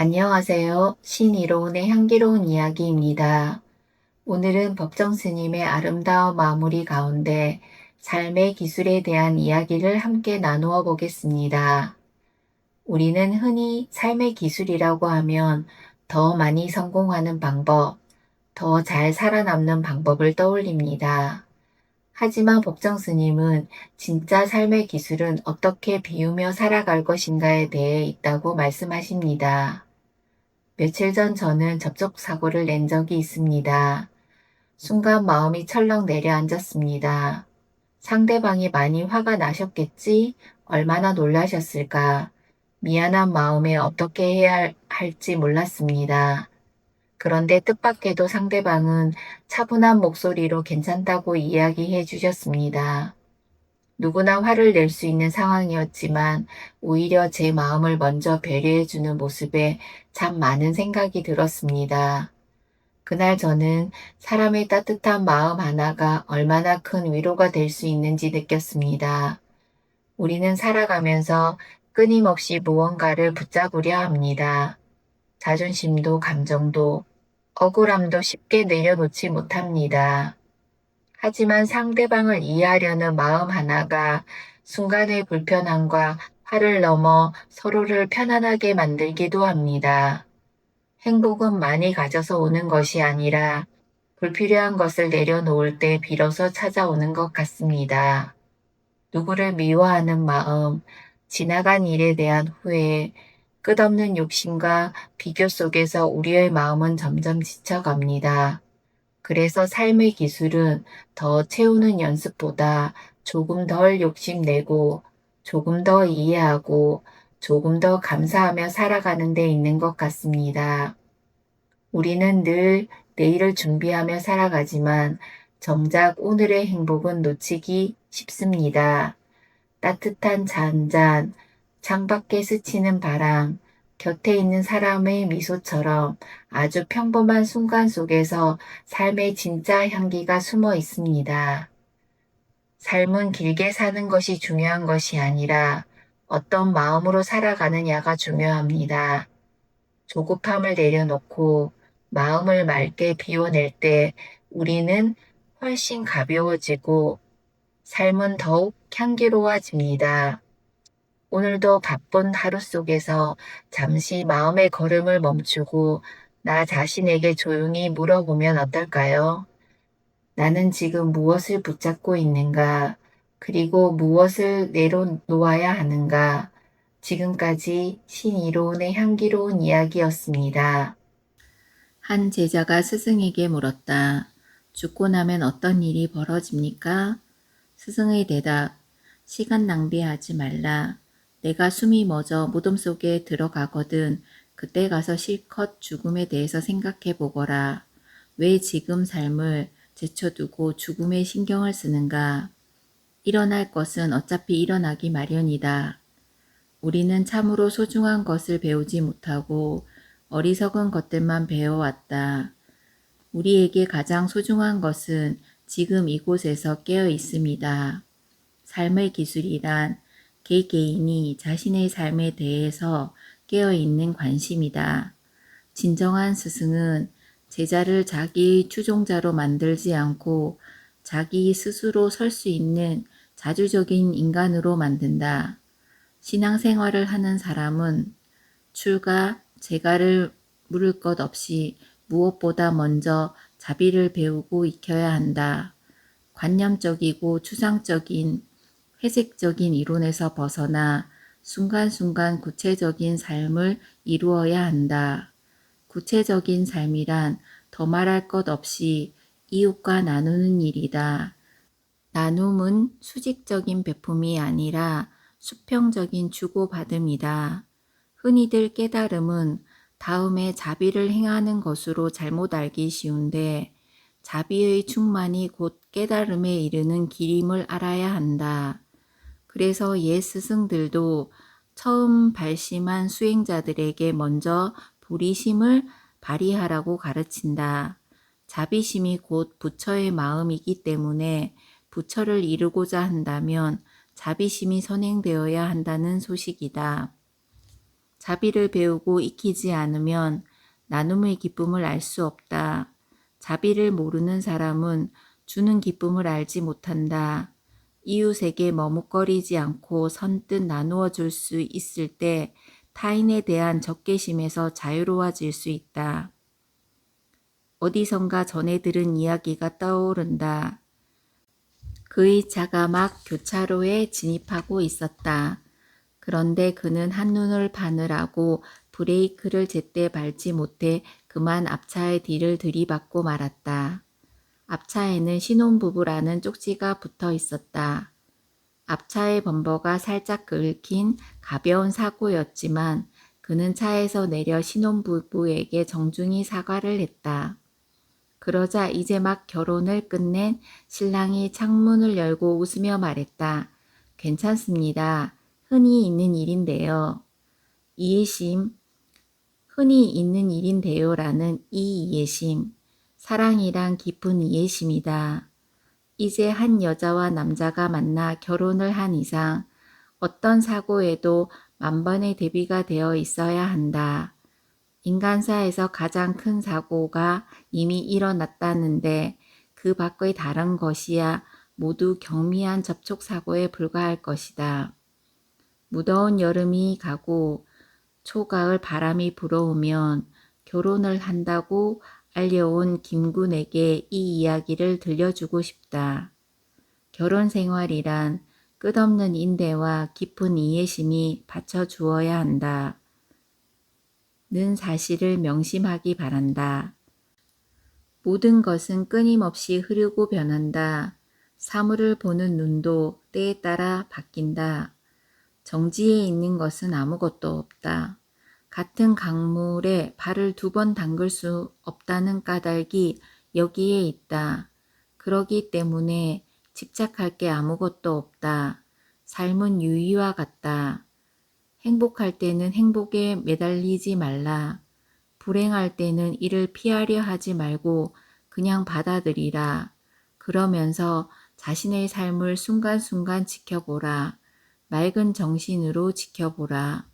안녕하세요. 신이로운의 향기로운 이야기입니다. 오늘은 법정 스님의 아름다운 마무리 가운데 삶의 기술에 대한 이야기를 함께 나누어 보겠습니다. 우리는 흔히 삶의 기술이라고 하면 더 많이 성공하는 방법, 더 잘 살아남는 방법을 떠올립니다. 하지만 법정 스님은 진짜 삶의 기술은 어떻게 비우며 살아갈 것인가에 대해 있다고 말씀하십니다. 며칠 전 저는 접촉사고를 낸 적이 있습니다. 순간 마음이 철렁 내려앉았습니다. 상대방이 많이 화가 나셨겠지? 얼마나 놀라셨을까? 미안한 마음에 어떻게 해야 할지 몰랐습니다. 그런데 뜻밖에도 상대방은 차분한 목소리로 괜찮다고 이야기해 주셨습니다. 누구나 화를 낼 수 있는 상황이었지만 오히려 제 마음을 먼저 배려해주는 모습에 참 많은 생각이 들었습니다. 그날 저는 사람의 따뜻한 마음 하나가 얼마나 큰 위로가 될 수 있는지 느꼈습니다. 우리는 살아가면서 끊임없이 무언가를 붙잡으려 합니다. 자존심도 감정도 억울함도 쉽게 내려놓지 못합니다. 하지만 상대방을 이해하려는 마음 하나가 순간의 불편함과 화를 넘어 서로를 편안하게 만들기도 합니다. 행복은 많이 가져서 오는 것이 아니라 불필요한 것을 내려놓을 때 비로소 찾아오는 것 같습니다. 누구를 미워하는 마음, 지나간 일에 대한 후회, 끝없는 욕심과 비교 속에서 우리의 마음은 점점 지쳐갑니다. 그래서 삶의 기술은 더 채우는 연습보다 조금 덜 욕심내고 조금 더 이해하고 조금 더 감사하며 살아가는 데 있는 것 같습니다. 우리는 늘 내일을 준비하며 살아가지만 정작 오늘의 행복은 놓치기 쉽습니다. 따뜻한 잔잔, 창밖에 스치는 바람, 곁에 있는 사람의 미소처럼 아주 평범한 순간 속에서 삶의 진짜 향기가 숨어 있습니다. 삶은 길게 사는 것이 중요한 것이 아니라 어떤 마음으로 살아가느냐가 중요합니다. 조급함을 내려놓고 마음을 맑게 비워낼 때 우리는 훨씬 가벼워지고 삶은 더욱 향기로워집니다. 오늘도 바쁜 하루 속에서 잠시 마음의 걸음을 멈추고 나 자신에게 조용히 물어보면 어떨까요? 나는 지금 무엇을 붙잡고 있는가? 그리고 무엇을 내려놓아야 하는가? 지금까지 신이로운의 향기로운 이야기였습니다. 한 제자가 스승에게 물었다. 죽고 나면 어떤 일이 벌어집니까? 스승의 대답. 시간 낭비하지 말라. 내가 숨이 멎어 무덤 속에 들어가거든 그때 가서 실컷 죽음에 대해서 생각해 보거라. 왜 지금 삶을 제쳐두고 죽음에 신경을 쓰는가? 일어날 것은 어차피 일어나기 마련이다. 우리는 참으로 소중한 것을 배우지 못하고 어리석은 것들만 배워왔다. 우리에게 가장 소중한 것은 지금 이곳에서 깨어 있습니다. 삶의 기술이란 개개인이 자신의 삶에 대해서 깨어있는 관심이다. 진정한 스승은 제자를 자기의 추종자로 만들지 않고 자기 스스로 설 수 있는 자주적인 인간으로 만든다. 신앙생활을 하는 사람은 출가, 재가를 물을 것 없이 무엇보다 먼저 자비를 배우고 익혀야 한다. 관념적이고 추상적인 회색적인 이론에서 벗어나 순간순간 구체적인 삶을 이루어야 한다. 구체적인 삶이란 더 말할 것 없이 이웃과 나누는 일이다. 나눔은 수직적인 베품이 아니라 수평적인 주고받음이다. 흔히들 깨달음은 다음에 자비를 행하는 것으로 잘못 알기 쉬운데 자비의 충만이 곧 깨달음에 이르는 길임을 알아야 한다. 그래서 옛 스승들도 처음 발심한 수행자들에게 먼저 보리심을 발휘하라고 가르친다. 자비심이 곧 부처의 마음이기 때문에 부처를 이루고자 한다면 자비심이 선행되어야 한다는 소식이다. 자비를 배우고 익히지 않으면 나눔의 기쁨을 알 수 없다. 자비를 모르는 사람은 주는 기쁨을 알지 못한다. 이웃에게 머뭇거리지 않고 선뜻 나누어 줄 수 있을 때 타인에 대한 적개심에서 자유로워질 수 있다. 어디선가 전해 들은 이야기가 떠오른다. 그의 차가 막 교차로에 진입하고 있었다. 그런데 그는 한눈을 파느라고 브레이크를 제때 밟지 못해 그만 앞차의 뒤를 들이받고 말았다. 앞차에는 신혼부부라는 쪽지가 붙어 있었다. 앞차의 범버가 살짝 긁힌 가벼운 사고였지만 그는 차에서 내려 신혼부부에게 정중히 사과를 했다. 그러자 이제 막 결혼을 끝낸 신랑이 창문을 열고 웃으며 말했다. 괜찮습니다. 흔히 있는 일인데요. 이해심, 흔히 있는 일인데요라는 이 이해심, 사랑이란 깊은 이해심이다. 이제 한 여자와 남자가 만나 결혼을 한 이상 어떤 사고에도 만번의 대비가 되어 있어야 한다. 인간사에서 가장 큰 사고가 이미 일어났다는데 그 밖의 다른 것이야 모두 경미한 접촉사고에 불과할 것이다. 무더운 여름이 가고 초가을 바람이 불어오면 결혼을 한다고 알려온 김군에게 이 이야기를 들려주고 싶다. 결혼 생활이란 끝없는 인대와 깊은 이해심이 받쳐주어야 한다. 는 사실을 명심하기 바란다. 모든 것은 끊임없이 흐르고 변한다. 사물을 보는 눈도 때에 따라 바뀐다. 정지해 있는 것은 아무것도 없다. 같은 강물에 발을 2번 담글 수 없다는 까닭이 여기에 있다. 그러기 때문에 집착할 게 아무것도 없다. 삶은 유의와 같다. 행복할 때는 행복에 매달리지 말라. 불행할 때는 이를 피하려 하지 말고 그냥 받아들이라. 그러면서 자신의 삶을 순간순간 지켜보라. 맑은 정신으로 지켜보라.